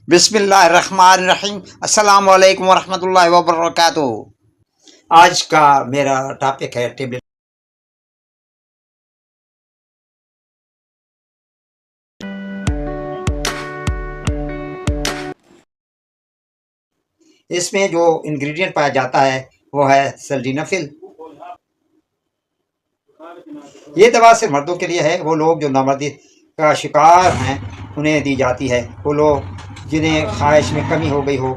बिस्मिल्लाहिर्रहमानिर्रहीम। अस्सलाम वालेकुम वरहमतुल्लाहि वबरकातुहू। आज का मेरा टॉपिक है टेबलेट। इसमें जो इंग्रेडिएंट पाया जाता है वो है सिल्डेनाफिल। ये दवा सिर्फ मर्दों के लिए है। वो लोग जो नामर्दी का शिकार हैं उन्हें दी जाती है। वो लोग जिन्हें ख्वाहिश में कमी हो गई हो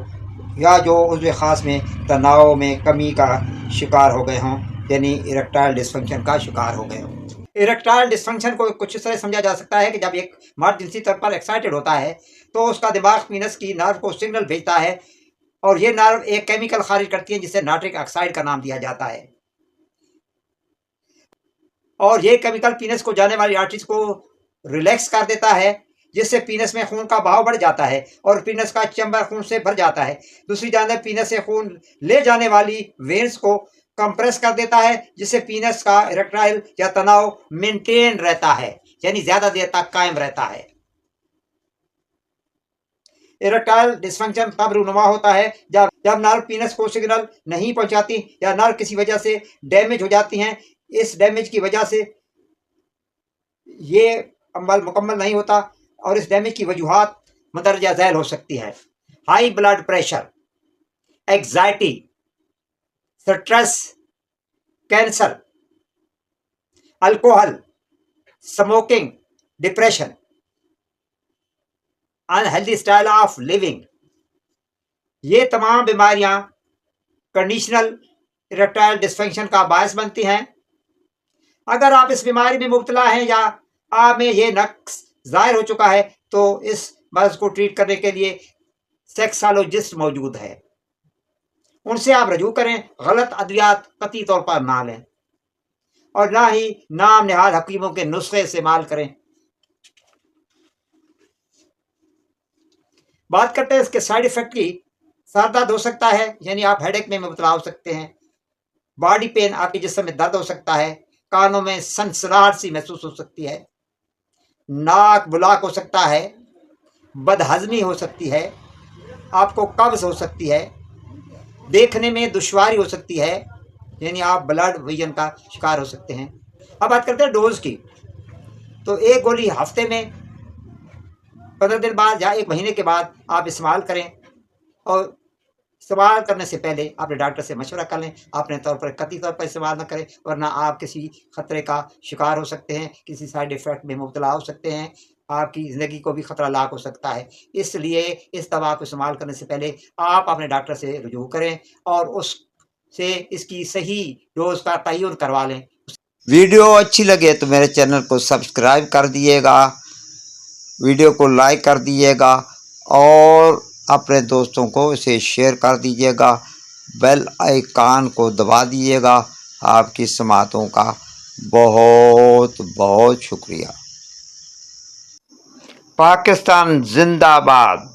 या जो उस ख़ास में तनाव में कमी का शिकार हो गए हों, यानी इरेक्टाइल डिसफंक्शन का शिकार हो गए हों। इरेक्टाइल डिसफंक्शन को कुछ इस तरह समझा जा सकता है कि जब एक मर्द जिनसी तौर पर एक्साइटेड होता है तो उसका दिमाग पीनस की नर्व को सिग्नल भेजता है और ये नर्व एक केमिकल खारिज करती है जिसे नाइट्रिक ऑक्साइड का नाम दिया जाता है। और ये केमिकल पीनस को जाने वाली आर्टरीज को रिलैक्स कर देता है, जिससे पीनस में खून का बहाव बढ़ जाता है और पीनस का चैम्बर खून से भर जाता है। दूसरी जानब पीनस से खून ले जाने वाली वेन्स को कंप्रेस कर देता है, जिससे पीनस का इरेक्टाइल या तनाव मेंटेन रहता है, यानी ज्यादा देर तक कायम रहता है। इरेक्टाइल डिसफंक्शन तब रूनुमा होता है जब नर्व पीनस को सिग्नल नहीं पहुंचाती या नर्व किसी वजह से डैमेज हो जाती हैं। इस डैमेज की वजह से ये अमल मुकम्मल नहीं होता और इस डैमेज की वजूहात मंदरजा झैल हो सकती है। High blood pressure, anxiety, stress, cancer, alcohol, smoking, depression, unhealthy style of living, ये तमाम बीमारियां कंडीशनल इरेक्टाइल डिसफंक्शन का बायस बनती हैं। अगर आप इस बीमारी में मुब्तला हैं या आप में ये नक्स जाहिर हो चुका है तो इस मर्ज को ट्रीट करने के लिए सेक्सोलॉजिस्ट मौजूद है। उनसे आप रजू करें। गलत अद्वियात कतई तौर पर ना लें और ना ही नाम निहाल हकीमों के नुस्खे इस्तेमाल करें। बात करते हैं इसके साइड इफेक्ट की। सर दर्द हो सकता है, यानी आप हेडेक में मुबतला हो सकते हैं। बॉडी पेन, आपके जिस्म में दर्द हो सकता है। कानों में सनसनाहट सी महसूस हो सकती है। नाक ब्लॉक हो सकता है। बदहजमी हो सकती है। आपको कब्ज हो सकती है। देखने में दुश्वारी हो सकती है, यानी आप ब्लड विजन का शिकार हो सकते हैं। अब बात करते हैं डोज की। तो एक गोली हफ्ते में 15 दिन बाद या 1 महीने के बाद आप इस्तेमाल करें और इस्तेमाल करने से पहले अपने डॉक्टर से मशवरा कर लें। अपने तौर पर कतई तौर पर इस्तेमाल न करें, वरना आप किसी खतरे का शिकार हो सकते हैं, किसी साइड इफ़ेक्ट में मुब्तला हो सकते हैं, आपकी ज़िंदगी को भी खतरा लाक हो सकता है। इसलिए इस दवा को इस्तेमाल करने से पहले आप अपने डॉक्टर से रुजू करें और उससे इसकी सही डोज का तयन करवा लें। वीडियो अच्छी लगे तो मेरे चैनल को सब्सक्राइब कर दिएगा, वीडियो को लाइक कर दीजिएगा और अपने दोस्तों को इसे शेयर कर दीजिएगा। बेल आइकन को दबा दीजिएगा। आपकी समातों का बहुत बहुत शुक्रिया। पाकिस्तान जिंदाबाद।